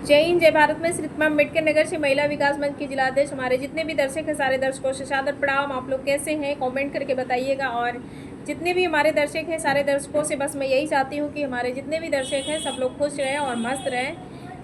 जय हिंद जय भारत में श्री अम्बेडकर नगर से महिला विकास मंच की जिलाध्यक्ष। हमारे जितने भी दर्शक हैं सारे दर्शकों से सादर प्रणाम। आप लोग कैसे हैं कमेंट करके बताइएगा। और जितने भी हमारे दर्शक हैं सारे दर्शकों से बस मैं यही चाहती हूँ कि हमारे जितने भी दर्शक हैं सब लोग खुश रहें और मस्त रहें।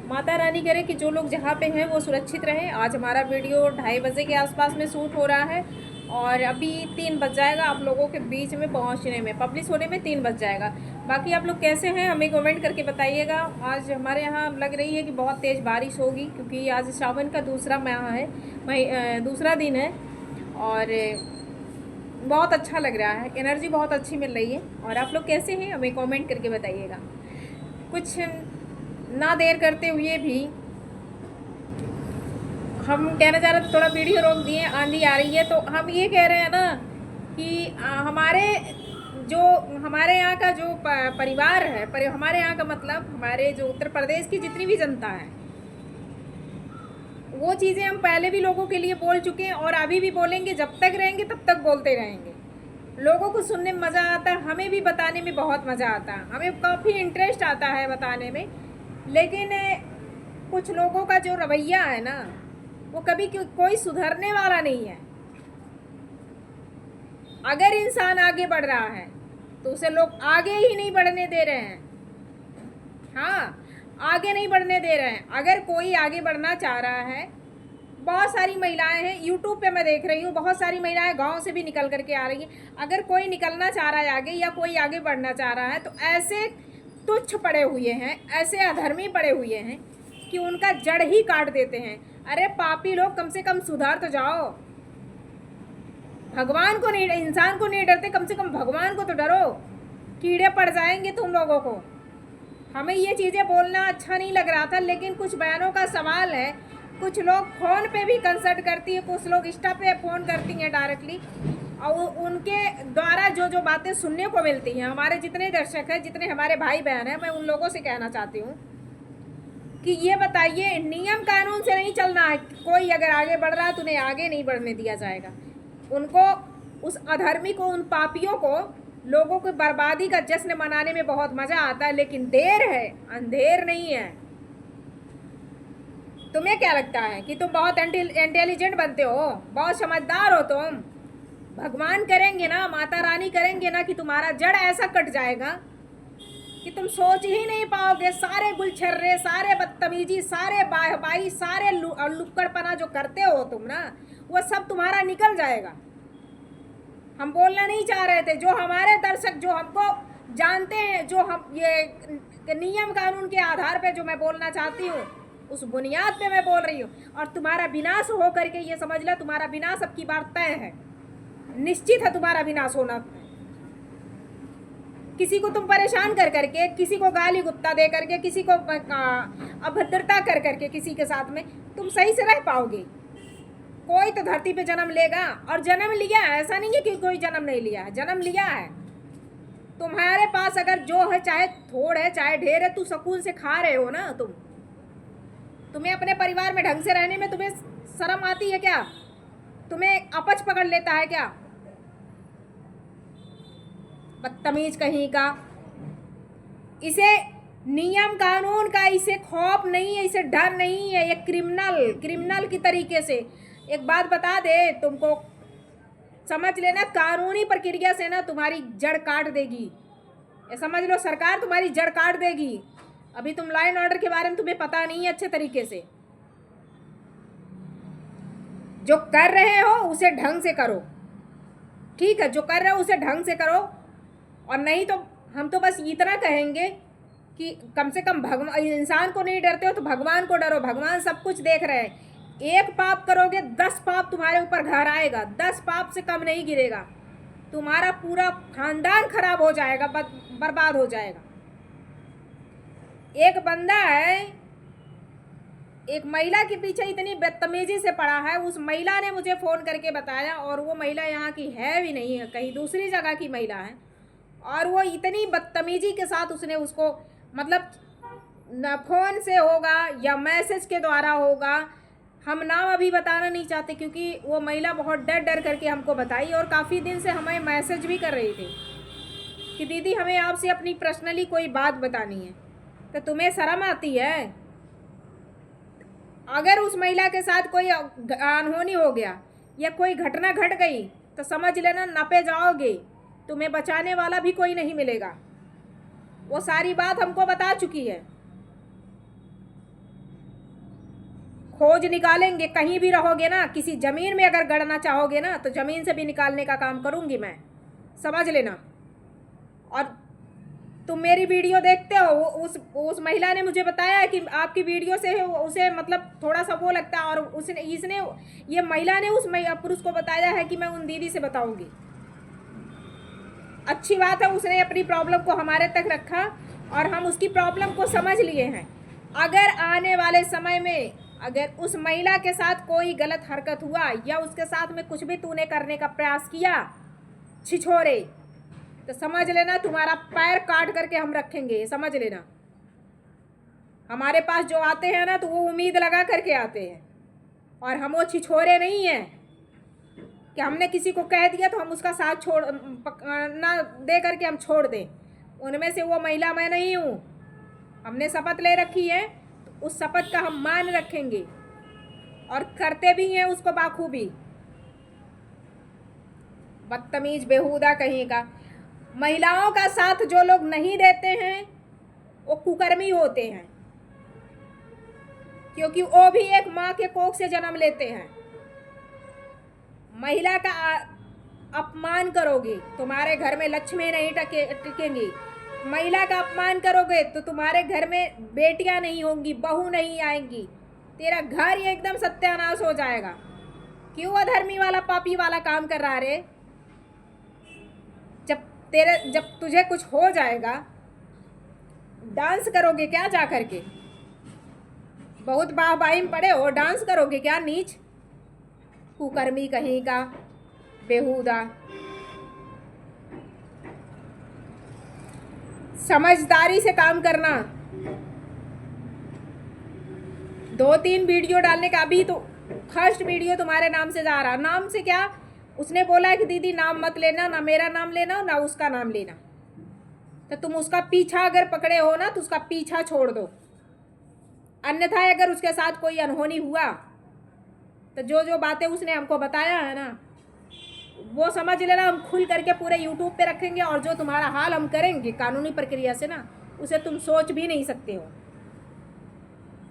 माता रानी करे कि जो लोग जहाँ पे हैं वो सुरक्षित रहें। आज हमारा वीडियो 2:30 बजे के आसपास में शूट हो रहा है और अभी 3 बज जाएगा आप लोगों के बीच में पहुंचने में, पब्लिश होने में 3 बज जाएगा। बाकी आप लोग कैसे हैं हमें कमेंट करके बताइएगा। आज हमारे यहाँ लग रही है कि बहुत तेज़ बारिश होगी क्योंकि आज सावन का दूसरा माह है, दूसरा दिन है और बहुत अच्छा लग रहा है, एनर्जी बहुत अच्छी मिल रही है। और आप लोग कैसे हैं हमें कमेंट करके बताइएगा। कुछ ना देर करते हुए भी हम कहना चाह रहे थे थोड़ा वीडियो रोक दिए, आंधी आ रही है तो हम ये कह रहे हैं ना कि हमारे यहाँ का जो परिवार है, हमारे यहाँ का मतलब हमारे जो उत्तर प्रदेश की जितनी भी जनता है वो चीज़ें हम पहले भी लोगों के लिए बोल चुके हैं और अभी भी बोलेंगे। जब तक रहेंगे तब तक बोलते रहेंगे। लोगों को सुनने में मज़ा आता है, हमें भी बताने में बहुत मज़ा आता है, हमें काफ़ी इंटरेस्ट आता है बताने में। लेकिन कुछ लोगों का जो रवैया है ना वो कभी कोई सुधरने वाला नहीं है। अगर इंसान आगे बढ़ रहा है तो उसे लोग आगे ही नहीं बढ़ने दे रहे हैं। हाँ, आगे नहीं बढ़ने दे रहे हैं। अगर कोई आगे बढ़ना चाह रहा है, बहुत सारी महिलाएं हैं यूट्यूब पे मैं देख रही हूँ, बहुत सारी महिलाएं गांव से भी निकल करके आ रही हैं। अगर कोई निकलना चाह रहा है आगे या कोई आगे बढ़ना चाह रहा है तो ऐसे तुच्छ पड़े हुए हैं, ऐसे अधर्मी पड़े हुए हैं कि उनका जड़ ही काट देते हैं। अरे पापी लोग, कम से कम सुधार तो जाओ। भगवान को नहीं, इंसान को नहीं डरते, कम से कम भगवान को तो डरो। कीड़े पड़ जाएंगे तुम लोगों को। हमें ये चीज़ें बोलना अच्छा नहीं लग रहा था, लेकिन कुछ बयानों का सवाल है। कुछ लोग फ़ोन पे भी कंसल्ट करती है, कुछ लोग इंस्टा पे फ़ोन करती हैं डायरेक्टली और उनके द्वारा जो बातें सुनने को मिलती हैं। हमारे जितने दर्शक हैं, जितने हमारे भाई बहन हैं, मैं उन लोगों से कहना चाहती हूँ कि ये बताइए, नियम कानून से नहीं चलना है। कोई अगर आगे बढ़ रहा है तो उन्हें आगे नहीं बढ़ने दिया जाएगा। उनको, उस अधर्मी को, उन पापियों को, लोगों की बर्बादी का जश्न मनाने में बहुत मज़ा आता है, लेकिन देर है, अंधेर नहीं है। तुम्हें क्या लगता है कि तुम बहुत इंटेलिजेंट बनते हो, बहुत समझदार हो तुम? भगवान करेंगे ना, माता रानी करेंगे ना कि तुम्हारा जड़ ऐसा कट जाएगा कि तुम सोच ही नहीं पाओगे। सारे गुलछर्रे, सारे बदतमीजी, सारे बाई, सारे लुक्कड़पना जो करते हो तुम ना, वो सब तुम्हारा निकल जाएगा। हम बोलना नहीं चाह रहे थे। जो हमारे दर्शक जो हमको जानते हैं, जो हम ये नियम कानून के आधार पे जो मैं बोलना चाहती हूँ उस बुनियाद पे मैं बोल रही हूँ। और तुम्हारा विनाश हो करके ये समझ लो, तुम्हारा विनाश अब की बार तय है, निश्चित है तुम्हारा विनाश होना। किसी को तुम परेशान कर करके, किसी को गाली गुप्ता दे करके, किसी को अभद्रता कर करके किसी के साथ में तुम सही से रह पाओगे? कोई तो धरती पे जन्म लेगा और जन्म लिया है, ऐसा नहीं है कि कोई जन्म नहीं लिया है, जन्म लिया है। तुम्हारे पास अगर जो है, चाहे थोड़ है चाहे ढेर है, तू सुकून से खा रहे हो ना। तुम्हें अपने परिवार में ढंग से रहने में तुम्हें शर्म आती है क्या? तुम्हें अपच पकड़ लेता है क्या? बदतमीज कहीं का। इसे नियम कानून का इसे खौफ नहीं है, इसे डर नहीं है। ये क्रिमिनल की तरीके से एक बात बता दे तुमको, समझ लेना, कानूनी प्रक्रिया से ना तुम्हारी जड़ काट देगी। ये समझ लो, सरकार तुम्हारी जड़ काट देगी। अभी तुम लॉ एंड ऑर्डर के बारे में तुम्हें पता नहीं है अच्छे तरीके से। जो कर रहे हो उसे ढंग से करो, ठीक है? जो कर रहे हो उसे ढंग से करो। और नहीं तो हम तो बस इतना कहेंगे कि कम से कम इंसान को नहीं डरते हो तो भगवान को डरो। भगवान सब कुछ देख रहे हैं। एक पाप करोगे 10 पाप तुम्हारे ऊपर घर आएगा, 10 पाप से कम नहीं गिरेगा। तुम्हारा पूरा खानदान खराब हो जाएगा, बर्बाद हो जाएगा। एक बंदा है, एक महिला के पीछे इतनी बदतमीजी से पड़ा है। उस महिला ने मुझे फ़ोन करके बताया, और वो महिला यहाँ की है भी नहीं है, कहीं दूसरी जगह की महिला है। और वो इतनी बदतमीजी के साथ उसने उसको, मतलब न फ़ोन से होगा या मैसेज के द्वारा होगा, हम नाम अभी बताना नहीं चाहते क्योंकि वो महिला बहुत डर करके हमको बताई और काफ़ी दिन से हमें मैसेज भी कर रही थी कि दीदी हमें आपसे अपनी पर्सनली कोई बात बतानी है। तो तुम्हें शर्म आती है? अगर उस महिला के साथ कोई अनहोनी हो गया या कोई घटना घट गई तो समझ लेना नपे जाओगे, तुम्हें बचाने वाला भी कोई नहीं मिलेगा। वो सारी बात हमको बता चुकी है। खोज निकालेंगे, कहीं भी रहोगे ना, किसी ज़मीन में अगर गड़ना चाहोगे ना तो ज़मीन से भी निकालने का काम करूँगी मैं, समझ लेना। और तुम मेरी वीडियो देखते हो, उस महिला ने मुझे बताया कि आपकी वीडियो से उसे मतलब थोड़ा सा वो लगता है, और इसने ये महिला ने उस पुरुष को बताया है कि मैं उन दीदी से बताऊँगी। अच्छी बात है, उसने अपनी प्रॉब्लम को हमारे तक रखा और हम उसकी प्रॉब्लम को समझ लिए हैं। अगर आने वाले समय में अगर उस महिला के साथ कोई गलत हरकत हुआ या उसके साथ में कुछ भी तूने करने का प्रयास किया छिछोरे, तो समझ लेना तुम्हारा पैर काट करके हम रखेंगे, समझ लेना। हमारे पास जो आते हैं ना तो वो उम्मीद लगा करके आते हैं, और हम वो छिछोरे नहीं हैं कि हमने किसी को कह दिया तो हम उसका साथ छोड़ ना दे करके हम छोड़ दें। उनमें से वो महिला मैं नहीं हूँ। हमने शपथ ले रखी है, तो उस शपथ का हम मान रखेंगे और करते भी हैं उसको बाखूबी। बदतमीज बेहुदा कहीं का। महिलाओं का साथ जो लोग नहीं देते हैं वो कुकर्मी होते हैं, क्योंकि वो भी एक माँ के कोख से जन्म लेते हैं। महिला का अपमान करोगे तुम्हारे घर में लक्ष्मी नहीं टिकेंगी। महिला का अपमान करोगे तो तुम्हारे घर में बेटियां नहीं होंगी, बहू नहीं आएंगी, तेरा घर ही एकदम सत्यानाश हो जाएगा। क्यों अधर्मी वाला पापी वाला काम कर रहा रे? जब तुझे कुछ हो जाएगा डांस करोगे क्या जा करके? बहुत बाहबाही में पड़े हो, डांस करोगे क्या? नीच कुकर्मी कहीं का बेहुदा। समझदारी से काम करना। 2-3 वीडियो डालने का, अभी तो फर्स्ट वीडियो तुम्हारे नाम से जा रहा। नाम से क्या? उसने बोला है कि दीदी नाम मत लेना, ना मेरा नाम लेना ना उसका नाम लेना। तो तुम उसका पीछा अगर पकड़े हो ना तो उसका पीछा छोड़ दो, अन्यथा अगर उसके साथ कोई अनहोनी हुआ तो जो जो बातें उसने हमको बताया है ना वो समझ लेना हम खुल करके पूरे यूट्यूब पे रखेंगे, और जो तुम्हारा हाल हम करेंगे कानूनी प्रक्रिया से ना, उसे तुम सोच भी नहीं सकते हो।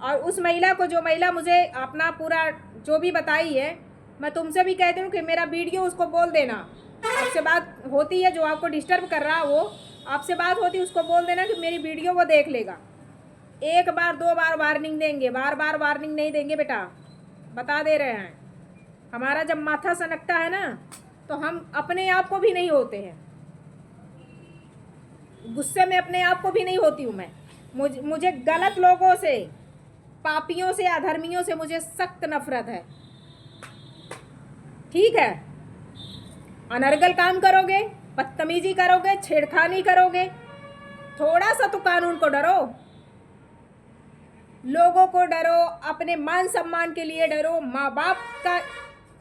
और उस महिला को, जो महिला मुझे अपना पूरा जो भी बताई है, मैं तुमसे भी कहती हूँ कि मेरा वीडियो उसको बोल देना। आपसे बात होती है जो आपको डिस्टर्ब कर रहा है, वो आपसे बात होती है उसको बोल देना कि मेरी वीडियो वो देख लेगा। 1 बार 2 बार वार्निंग देंगे, बार बार वार्निंग नहीं देंगे बेटा, बता दे रहे हैं। हमारा जब माथा सनकता है ना तो हम अपने आप को भी नहीं होते हैं, गुस्से में अपने आप को भी नहीं होती हूँ मैं। मुझे गलत लोगों से, पापियों से, अधर्मियों से मुझे सख्त नफरत है, ठीक है? अनर्गल काम करोगे, बदतमीजी करोगे, छेड़खानी करोगे, थोड़ा सा तो कानून को डरो, लोगों को डरो, अपने मान सम्मान के लिए डरो, माँ बाप का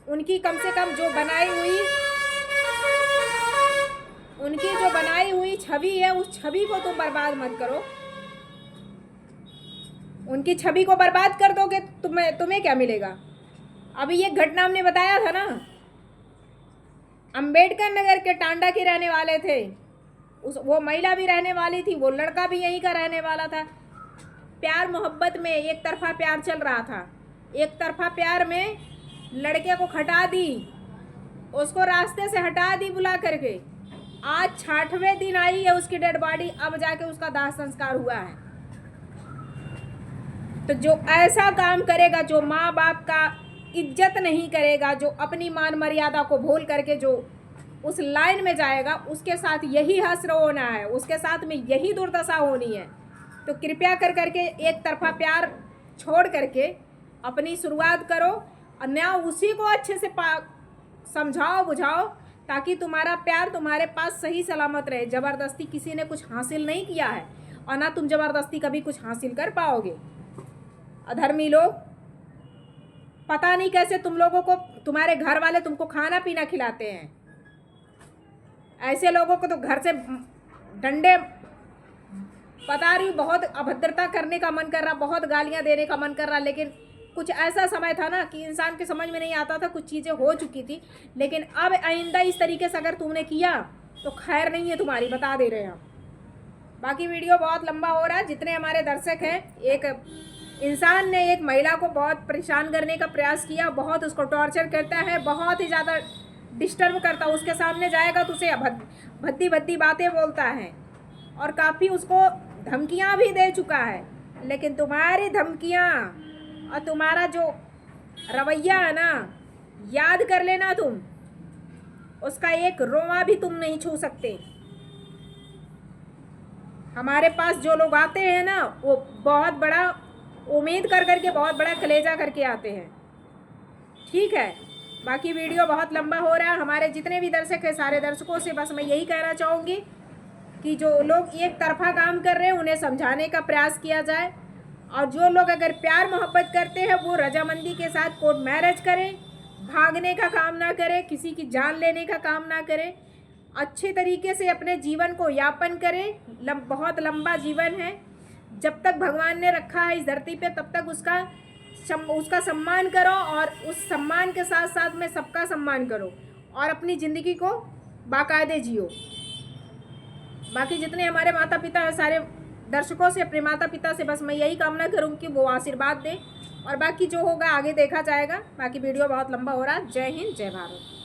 उनकी कम से कम जो बनाई हुई छवि है उस छवि को तुम बर्बाद मत करो। उनकी छवि को बर्बाद कर दोगे तुम्हें क्या मिलेगा? अभी ये घटना हमने बताया था ना, अंबेडकर नगर के टांडा के रहने वाले थे, वो महिला भी रहने वाली थी, वो लड़का भी यहीं का रहने वाला था। प्यार मोहब्बत में एक तरफा प्यार चल रहा था, एक तरफा प्यार में लड़के को खटा दी, उसको रास्ते से हटा दी बुला करके। आज 60वें दिन आई है उसकी डेड बॉडी, अब जाके उसका दाह संस्कार हुआ है। तो जो ऐसा काम करेगा, जो माँ बाप का इज्जत नहीं करेगा, जो अपनी मान मर्यादा को भूल करके जो उस लाइन में जाएगा, उसके साथ यही हश्र होना है, उसके साथ में यही दुर्दशा होनी है। तो कृपया कर करके एक तरफा प्यार छोड़ करके अपनी शुरुआत करो, और ना उसी को अच्छे से समझाओ बुझाओ, ताकि तुम्हारा प्यार तुम्हारे पास सही सलामत रहे। ज़बरदस्ती किसी ने कुछ हासिल नहीं किया है, और ना तुम ज़बरदस्ती कभी कुछ हासिल कर पाओगे। अधर्मी लोग, पता नहीं कैसे तुम लोगों को, तुम्हारे घर वाले तुमको खाना पीना खिलाते हैं। ऐसे लोगों को तो घर से डंडे, बता रही हूँ, बहुत अभद्रता करने का मन कर रहा, बहुत गालियाँ देने का मन कर रहा, लेकिन कुछ ऐसा समय था ना कि इंसान के समझ में नहीं आता था, कुछ चीज़ें हो चुकी थी, लेकिन अब आइंदा इस तरीके से अगर तुमने किया तो खैर नहीं है तुम्हारी, बता दे रहे हैं हम। बाकी वीडियो बहुत लंबा हो रहा है। जितने हमारे दर्शक हैं, एक इंसान ने एक महिला को बहुत परेशान करने का प्रयास किया, बहुत उसको टॉर्चर करता है, बहुत ही ज़्यादा डिस्टर्ब करता है। उसके सामने जाएगा तो उसे भद्दी भद्दी बातें बोलता है और काफ़ी उसको धमकियां भी दे चुका है। लेकिन तुम्हारी धमकियां और तुम्हारा जो रवैया है ना, याद कर लेना तुम, उसका एक रोमा भी तुम नहीं छू सकते। हमारे पास जो लोग आते हैं ना, वो बहुत बड़ा उम्मीद कर करके, बहुत बड़ा कलेजा करके आते हैं। ठीक है, बाकी वीडियो बहुत लंबा हो रहा है। हमारे जितने भी दर्शक हैं, सारे दर्शकों से बस मैं यही कहना चाहूँगी कि जो लोग एक तरफा काम कर रहे हैं उन्हें समझाने का प्रयास किया जाए, और जो लोग अगर प्यार मोहब्बत करते हैं वो रजामंदी के साथ कोर्ट मैरिज करें, भागने का काम ना करें, किसी की जान लेने का काम ना करें, अच्छे तरीके से अपने जीवन को यापन करें। बहुत लंबा जीवन है, जब तक भगवान ने रखा है इस धरती पे तब तक उसका सम्मान करो, और उस सम्मान के साथ साथ में सबका सम्मान करो और अपनी ज़िंदगी को बाकायदे जियो। बाकी जितने हमारे माता पिता हैं, सारे दर्शकों से, अपने माता पिता से बस मैं यही कामना करूँगी कि वो आशीर्वाद दें, और बाकी जो होगा आगे देखा जाएगा। बाकी वीडियो बहुत लंबा हो रहा है। जय हिंद, जय भारत।